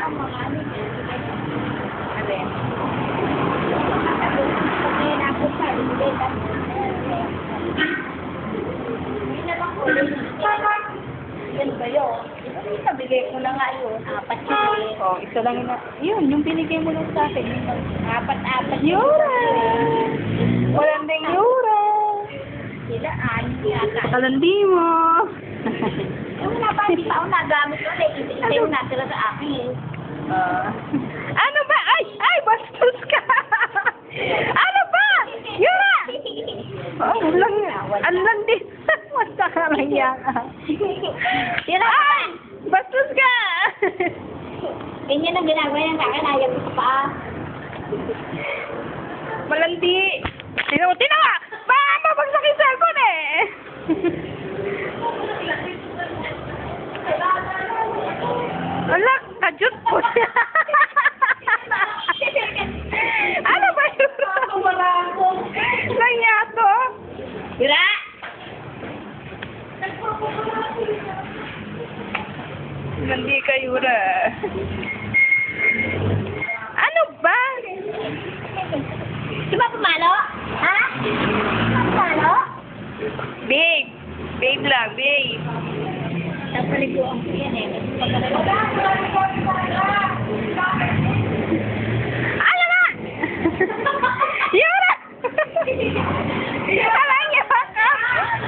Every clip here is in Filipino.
ang mga ano. Alin? Pag nabot ka, hindi ka. Hindi naman ko. Yan ba yun? Nabili ko na nga yun. 4 yun eh. Oh, isa lang yun. Yun, yung binigay mo lang sa akin. Yung 4. Yura! Walang ding Yura! Sila, 6 yata. Kalandi mo! Yung napansin pa ako nagamit ko, isa yung natira sa akin. Ano ba? Ay, bastos ka! Ano ba? Yura! Oh, ang landi. Basta ka lang yan. Sila, Bastos ka! ganyan ang ginagawa niya sa akin, ayaw ko pa. Malandi. Tinawa! Baka mabagsak yung cellphone eh! Wala, kajut po siya. Ano ba yun? Nangyado? Sila! Hindi ka, Yura. Ano ba? Di ba pumalo? Ha? Pumalo? Big. Big lang, big. Napaliguan ko yan eh. Ano ba? Yura! Alam niya ba ka?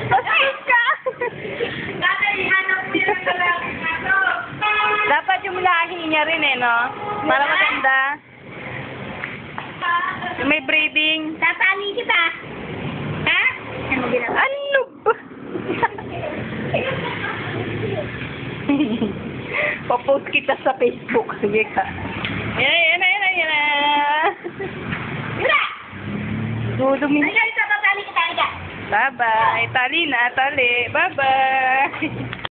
Bastos ka! Dapat yung lahi niya rin eh, no? Para maganda. Yung may breathing. Tatali kita. Ha? Ano ginagawa? Ano ba? Papost kita sa Facebook. Sige ka. Yan na. Yura! Dudumi. Ay, tatali kita. Bye-bye. Tali na, tali. Bye-bye.